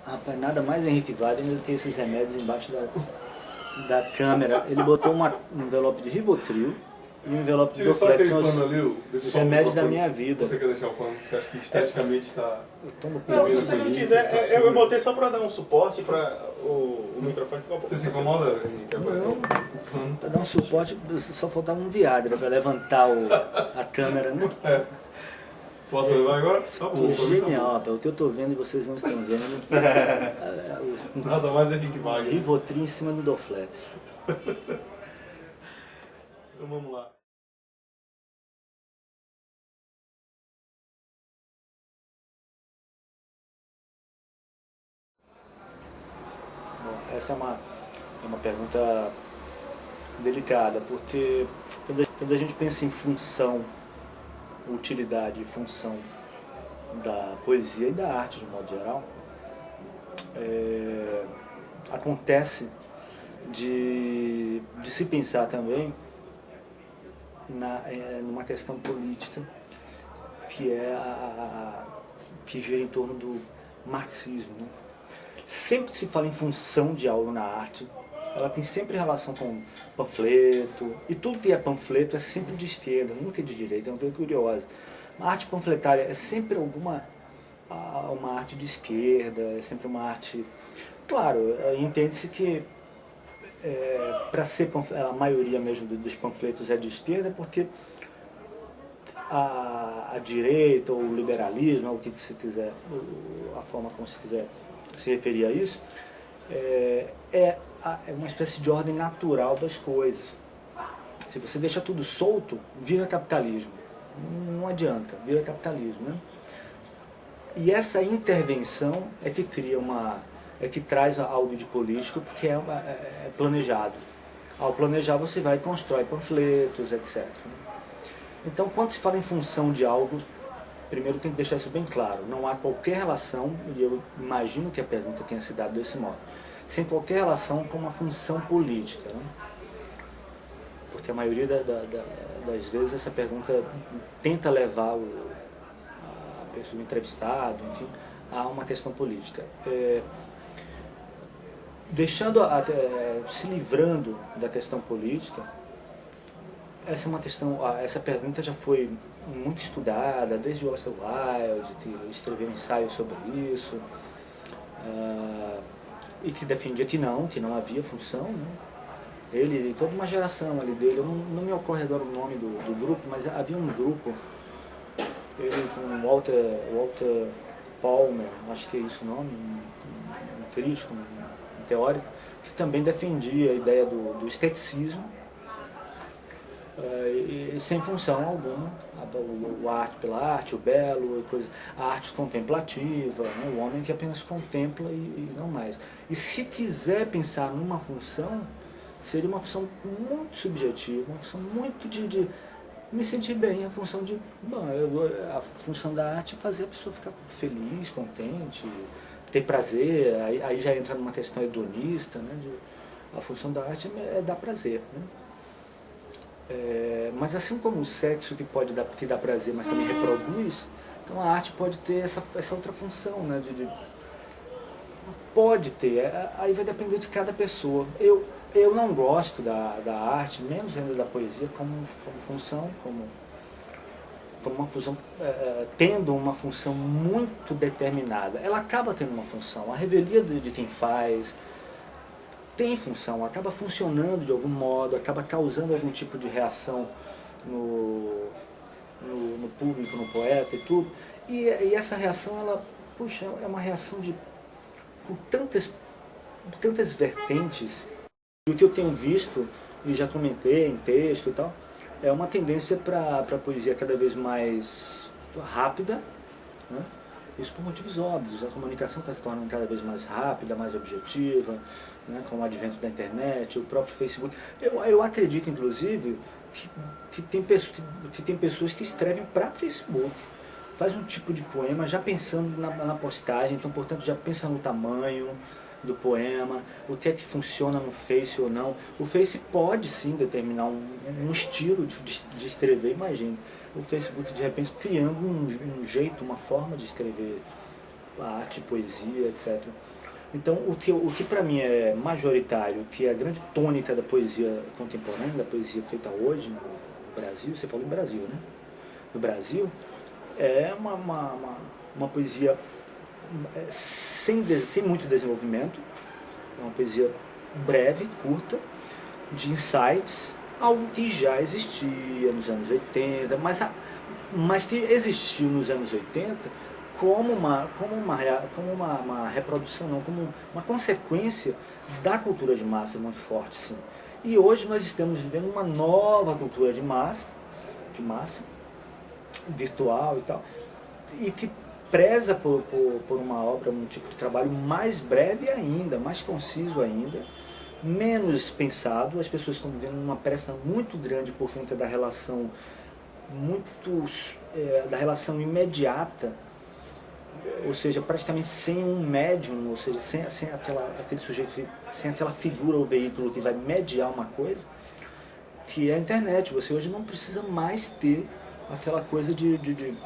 Rapaz, nada mais Henrique Wagner do que esses remédios embaixo da câmera. Ele botou um envelope de Rivotril e um envelope de Tira só Dorflex. aquele São pano ali, os remédios da minha vida. Você quer deixar o pano? Você acha que esteticamente está... Eu tomo Não, se você não quiser, eu botei só pra dar um suporte para o microfone ficar um pouco... Você se incomoda, Henrique? Não. O pano. Pra dar um suporte, só faltava um Viagra pra levantar a câmera, né? É. Posso levar agora? Tá bom. Que pra mim tá genial, rapaz. O que eu tô vendo e vocês não estão vendo. bom. Nada mais Henrique Wagner. Rivotril em cima do Dorflex. Então vamos lá. Bom, essa é uma pergunta delicada, porque quando a gente pensa em função, utilidade e função da poesia e da arte de modo geral, acontece de se pensar também numa questão política que que gira em torno do marxismo, né? Sempre se fala em função de algo na arte, ela tem sempre relação com panfleto, e tudo que é panfleto é sempre de esquerda, nunca é de direita, é uma coisa curiosa. A arte panfletária é sempre uma arte de esquerda, é sempre uma arte... Claro, entende-se que para ser a maioria mesmo dos panfletos é de esquerda, porque a direita ou o liberalismo, ou o que se quiser, a forma como se quiser se referir a isso, é uma espécie de ordem natural das coisas. Se você deixa tudo solto, vira capitalismo. Não adianta, vira capitalismo, né? E essa intervenção é que cria que traz algo de político, porque é planejado. Ao planejar você vai e constrói panfletos, etc. Então, quando se fala em função de algo, primeiro tem que deixar isso bem claro. Não há qualquer relação, e eu imagino que a pergunta tenha se dado desse modo, sem qualquer relação com uma função política, né? Porque a maioria das vezes essa pergunta tenta levar a pessoa, o entrevistado, enfim, a uma questão política. Se livrando da questão política, essa pergunta já foi muito estudada, desde o Oscar Wilde, que escreveu um ensaio sobre isso, e que defendia que não havia função, né? Ele e toda uma geração ali dele, não me ocorre agora o nome do grupo, mas havia um grupo, ele com Walter Palmer, acho que é isso o nome, um crítico, um teórico, que também defendia a ideia do esteticismo, e sem função alguma, a arte pela arte, o belo, a arte contemplativa, né? O homem que apenas contempla e não mais. E se quiser pensar numa função, seria uma função muito subjetiva, uma função muito de me sentir bem, a função a função da arte é fazer a pessoa ficar feliz, contente, ter prazer, aí já entra numa questão hedonista, né? A função da arte é dar prazer, né? Mas assim como o sexo que dá prazer, mas também reproduz, então a arte pode ter essa outra função, né? Pode ter, aí vai depender de cada pessoa. Eu não gosto da arte, menos ainda da poesia, como função, como uma função, tendo uma função muito determinada. Ela acaba tendo uma função, a revelia de quem faz tem função, acaba funcionando de algum modo, acaba causando algum tipo de reação no público, no poeta e tudo. E essa reação, é uma reação com tantas vertentes. E o que eu tenho visto, e já comentei em texto e tal, é uma tendência para a poesia cada vez mais rápida, né? Isso por motivos óbvios. A comunicação está se tornando cada vez mais rápida, mais objetiva, né? Com o advento da internet, o próprio Facebook. Eu acredito, inclusive, que tem pessoas que escrevem para Facebook. Faz um tipo de poema já pensando na postagem, então, portanto, já pensa no tamanho do poema, o que é que funciona no Face ou não. O Face pode sim determinar um estilo de escrever, imagine. O Facebook de repente criando um jeito, uma forma de escrever a arte, poesia, etc. Então, o que para mim é majoritário, o que é a grande tônica da poesia contemporânea, da poesia feita hoje no Brasil, você falou em Brasil, né? No Brasil, é uma poesia sem muito desenvolvimento, é uma poesia breve, curta, de insights, algo que já existia nos anos 80, mas que existiu nos anos 80 como uma reprodução, não, como uma consequência da cultura de massa muito forte, sim. E hoje nós estamos vivendo uma nova cultura de massa virtual e tal, e que preza por uma obra, um tipo de trabalho mais breve ainda, mais conciso ainda, menos pensado. As pessoas estão vivendo uma pressa muito grande por conta da relação da relação imediata, ou seja, praticamente sem um médium, ou seja, sem aquele sujeito, sem aquela figura ou veículo que vai mediar uma coisa, que é a internet. Você hoje não precisa mais ter aquela coisa de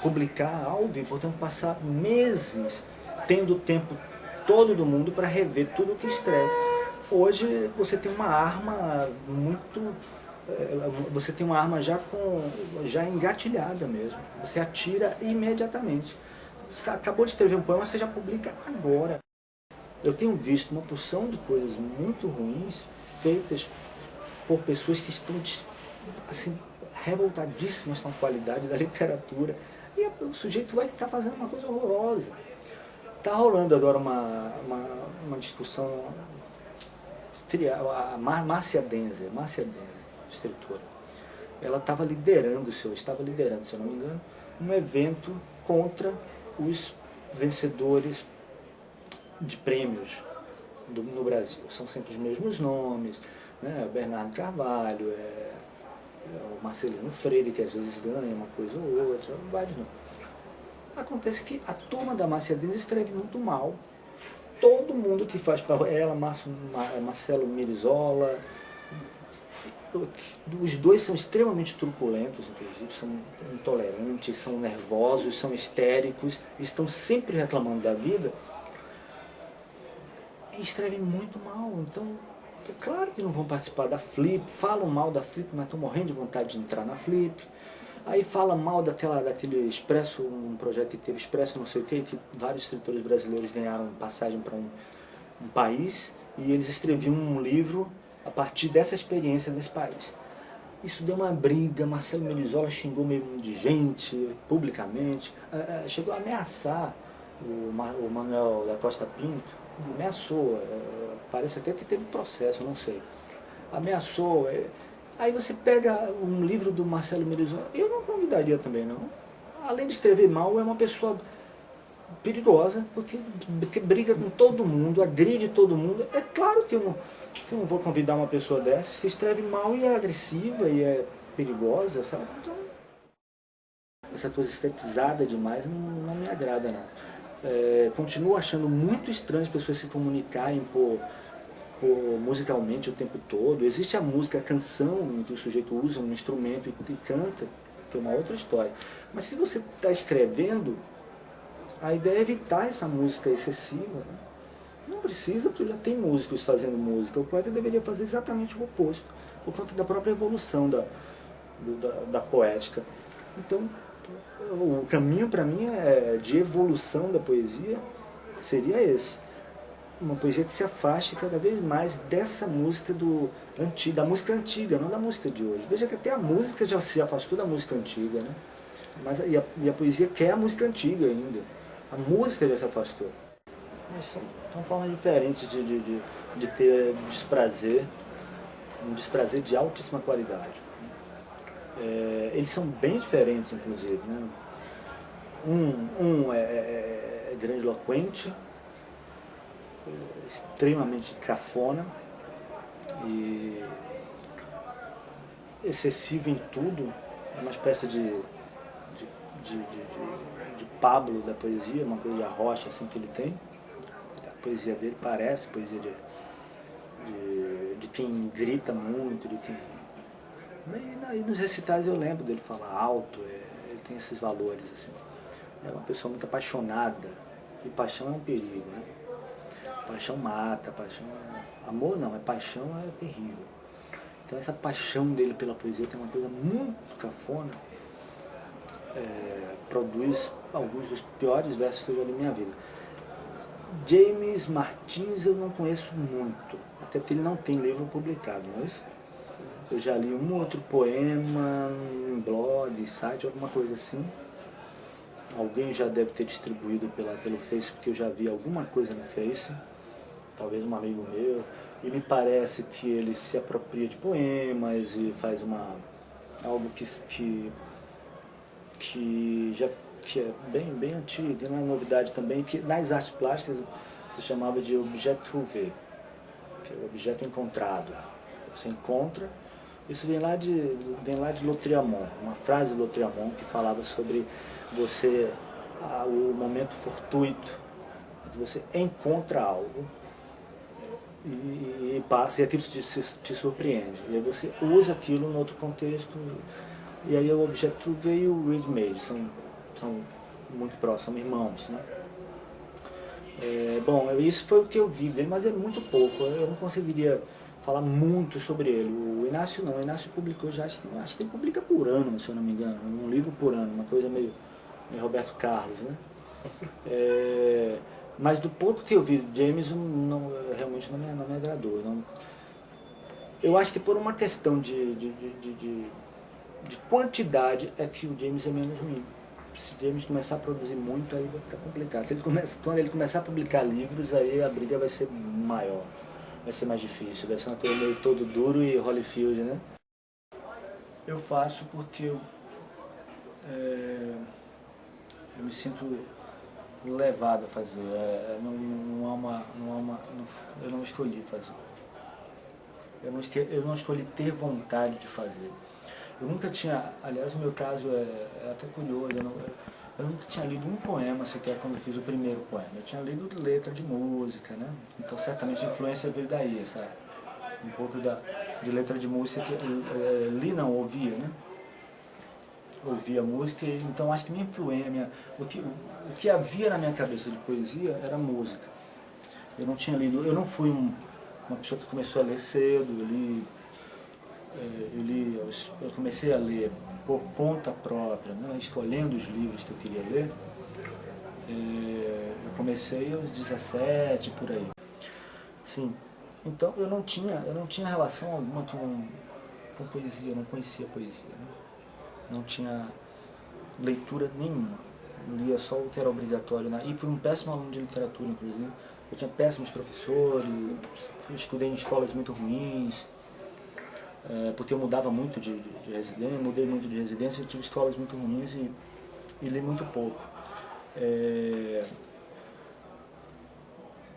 publicar algo e, portanto, passar meses tendo o tempo todo do mundo para rever tudo o que escreve. Hoje você tem uma arma você tem uma arma já engatilhada mesmo. Você atira imediatamente. Você acabou de escrever um poema, você já publica agora. Eu tenho visto uma porção de coisas muito ruins feitas por pessoas que estão assim, revoltadíssimas com a qualidade da literatura. E o sujeito vai estar fazendo uma coisa horrorosa. Está rolando agora uma discussão. A Márcia Denzer, escritora, ela estava liderando, se eu não me engano, um evento contra os vencedores de prêmios no Brasil. São sempre os mesmos nomes, né? Bernardo Carvalho, o Marcelino Freire, que às vezes ganha uma coisa ou outra, vários nomes. Acontece que a turma da Márcia Denzer escreve muito mal. Todo mundo que faz para ela, Marcelo Mirizola, os dois são extremamente truculentos, inclusive, são intolerantes, são nervosos, são histéricos, estão sempre reclamando da vida e escrevem muito mal. Então, é claro que não vão participar da Flip, falam mal da Flip, mas estão morrendo de vontade de entrar na Flip. Aí fala mal daquele Expresso, um projeto que teve Expresso, não sei o que vários escritores brasileiros ganharam passagem para um país e eles escreviam um livro a partir dessa experiência nesse país. Isso deu uma briga, Marcelo Merizola xingou meio de gente, publicamente, chegou a ameaçar o Manuel da Costa Pinto, ameaçou, parece até que teve processo, não sei, ameaçou. Aí você pega um livro do Marcelo Merizola, eu não convidaria também não. Além de escrever mal, é uma pessoa perigosa, porque briga com todo mundo, agride todo mundo. É claro que eu não vou convidar uma pessoa dessa, se escreve mal e é agressiva e é perigosa, sabe? Então, essa coisa estetizada demais não me agrada não. Continuo achando muito estranho as pessoas se comunicarem musicalmente o tempo todo. Existe a música, a canção, em que o sujeito usa um instrumento e canta, que é uma outra história. Mas se você está escrevendo, a ideia é evitar essa música excessiva, né? Não precisa, porque já tem músicos fazendo música. O poeta deveria fazer exatamente o oposto, por conta da própria evolução da poética. Então, o caminho para mim de evolução da poesia seria esse. Uma poesia que se afaste cada vez mais dessa música da música antiga, não da música de hoje. Veja que até a música já se afastou da música antiga, né? E a poesia quer a música antiga ainda. A música já se afastou. Mas são formas diferentes de ter desprazer, um desprazer de altíssima qualidade. Eles são bem diferentes, inclusive, né? Um é grandiloquente, extremamente cafona e excessivo em tudo, é uma espécie de Pablo da poesia, uma coisa de arrocha assim que ele tem. A poesia dele parece poesia de quem grita muito, de quem... E nos recitais eu lembro dele falar alto, ele tem esses valores assim. É uma pessoa muito apaixonada E paixão é um perigo, né? Paixão mata, paixão... Amor não, paixão é terrível. Então essa paixão dele pela poesia tem uma coisa muito cafona, produz alguns dos piores versos que eu já li na minha vida. James Martins eu não conheço muito, até porque ele não tem livro publicado, mas eu já li um outro poema em blog, site, alguma coisa assim. Alguém já deve ter distribuído pelo Face, porque eu já vi alguma coisa no Face, talvez um amigo meu, e me parece que ele se apropria de poemas e faz algo que é bem antigo, e não é novidade também, que nas artes plásticas se chamava de objet trouvé, que é o objeto encontrado. Você encontra, isso vem lá de Lautréamont, uma frase de Lautréamont que falava sobre o momento fortuito, você encontra algo e passa, e aquilo te surpreende, e aí você usa aquilo em outro contexto, e aí o objet trouvé e o ready-made são muito próximos, são irmãos, né? Bom, isso foi o que eu vi dele, mas é muito pouco, eu não conseguiria falar muito sobre ele. O Inácio não, o Inácio publicou já, acho que ele publica por ano, se eu não me engano, um livro por ano, uma coisa meio Roberto Carlos, né? Mas do pouco que eu vi do James, realmente não me agradou. Eu acho que por uma questão de quantidade é que o James é menos ruim. Se o James começar a produzir muito, aí vai ficar complicado. Quando ele começar a publicar livros, aí a briga vai ser maior, vai ser mais difícil, vai ser uma coisa meio todo duro e Holyfield, né? Eu faço porque eu me sinto levado a fazer, eu não escolhi fazer. Eu não escolhi ter vontade de fazer. Eu nunca tinha, aliás o meu caso é até curioso, eu nunca tinha lido um poema sequer quando eu fiz o primeiro poema. Eu tinha lido letra de música, né? Então certamente a influência veio daí, sabe? Um pouco de letra de música que li não, ouvia, né? Ouvia música, então acho que minha influência, o que havia na minha cabeça de poesia era música. Eu não tinha lido, eu não fui uma pessoa que começou a ler cedo, eu comecei a ler por conta própria, né? Escolhendo os livros que eu queria ler. Eu comecei aos 17, por aí. Sim, então eu não tinha relação alguma com poesia, eu não conhecia poesia, né? Não tinha leitura nenhuma, eu lia só o que era obrigatório, né? E fui um péssimo aluno de literatura, inclusive. Eu tinha péssimos professores, eu estudei em escolas muito ruins, porque eu mudava muito de residência, mudei muito de residência, eu tive escolas muito ruins e li muito pouco.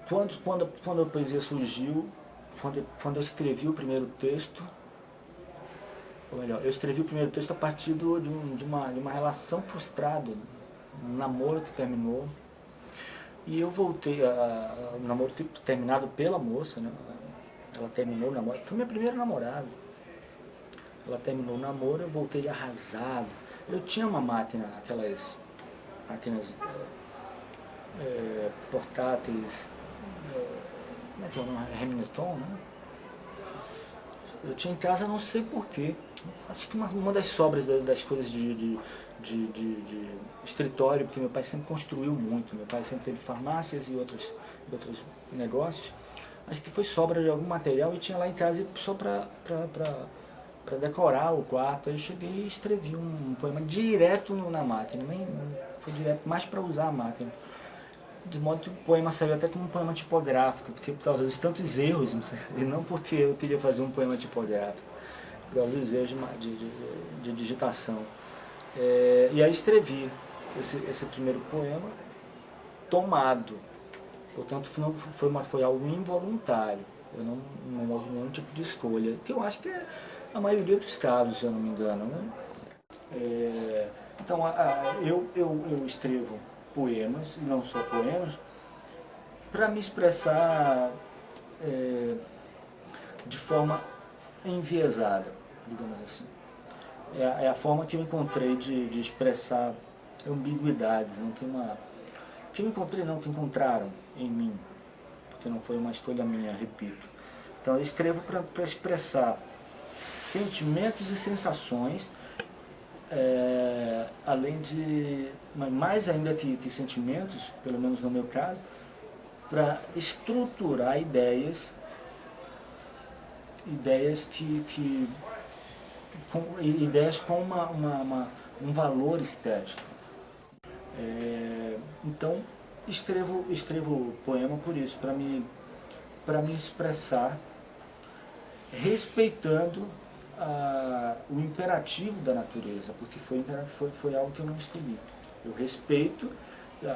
Quando a poesia surgiu, quando eu escrevi o primeiro texto, ou melhor, eu escrevi o primeiro texto a partir de uma relação frustrada, um namoro que terminou, e eu voltei um namoro terminado pela moça, né? Ela terminou o namoro, foi minha primeira namorada. Ela terminou o namoro, eu voltei arrasado. Eu tinha uma máquina, aquelas máquinas portáteis, como é que é o nome? Remington, né? Eu tinha em casa, não sei porquê. Acho que uma das sobras das coisas de escritório, porque meu pai sempre construiu muito. Meu pai sempre teve farmácias e outros negócios. Acho que foi sobra de algum material e tinha lá em casa só para decorar o quarto. Aí eu cheguei e escrevi um poema direto na máquina. Nem foi direto, mais para usar a máquina. De modo que o poema saiu até como um poema tipográfico, porque por causa dos tantos erros, e não porque eu queria fazer um poema tipográfico, por causa dos erros de digitação. E aí escrevi esse primeiro poema tomado, portanto foi algo involuntário, não houve nenhum tipo de escolha, que eu acho que é a maioria dos casos, se eu não me engano, né? Então eu escrevo poemas, e não só poemas, para me expressar de forma enviesada, digamos assim. É a forma que eu encontrei de expressar ambiguidades, não tem que me encontrei não, que encontraram em mim, porque não foi uma escolha minha, repito. Então eu escrevo para expressar sentimentos e sensações, além de, mais ainda que sentimentos, pelo menos no meu caso, para estruturar ideias com um valor estético. Então, escrevo poema por isso, para me expressar, respeitando o imperativo da natureza, porque foi algo que eu não escolhi. Eu respeito,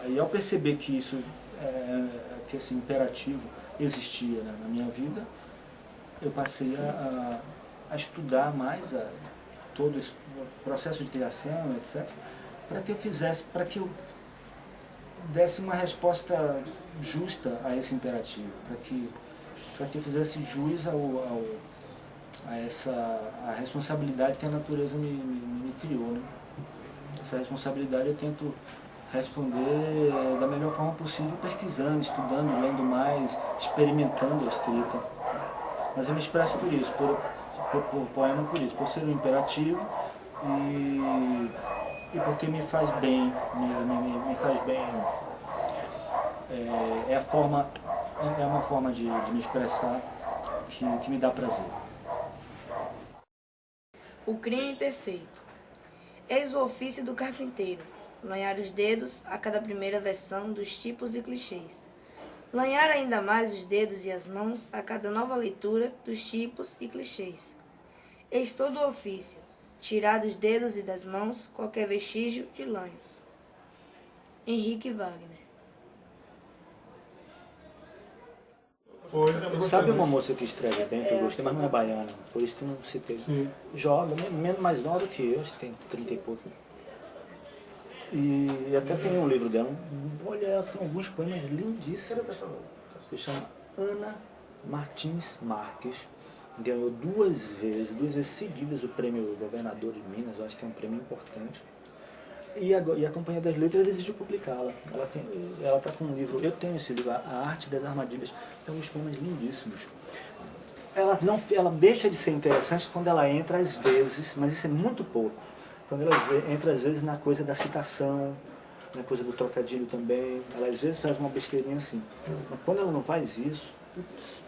e ao perceber que que esse imperativo existia na minha vida, eu passei a estudar mais todo esse processo de criação, etc., para que eu desse uma resposta justa a esse imperativo, para que eu fizesse jus a responsabilidade que a natureza me criou, né? Essa responsabilidade eu tento responder da melhor forma possível, pesquisando, estudando, lendo mais, experimentando a escrita. Mas eu me expresso por isso, por poema por isso, por ser um imperativo e porque me faz bem, me faz bem. É uma forma de me expressar que me dá prazer. O crime perfeito. Eis o ofício do carpinteiro, lanhar os dedos a cada primeira versão dos tipos e clichês. Lanhar ainda mais os dedos e as mãos a cada nova leitura dos tipos e clichês. Eis todo o ofício, tirar dos dedos e das mãos qualquer vestígio de lanhos. Henrique Wagner. Sabe uma moça que escreve bem, que eu gostei, mas não é baiana, por isso que não citei. Jovem, menos mais nova que eu, acho que tem 30 e pouco. E até tem um livro dela, olha, ela tem alguns poemas lindíssimos. Se chama Ana Martins Marques. Ganhou duas vezes seguidas o prêmio Governador de Minas, eu acho que é um prêmio importante. E a Companhia das Letras decidiu publicá-la. Ela está com um livro, eu tenho esse livro, A Arte das Armadilhas, tem uns poemas lindíssimos. Ela deixa de ser interessante quando ela entra às vezes, mas isso é muito pouco. Quando ela entra às vezes na coisa da citação, na coisa do trocadilho também, ela às vezes faz uma besteirinha assim. Mas quando ela não faz isso, putz,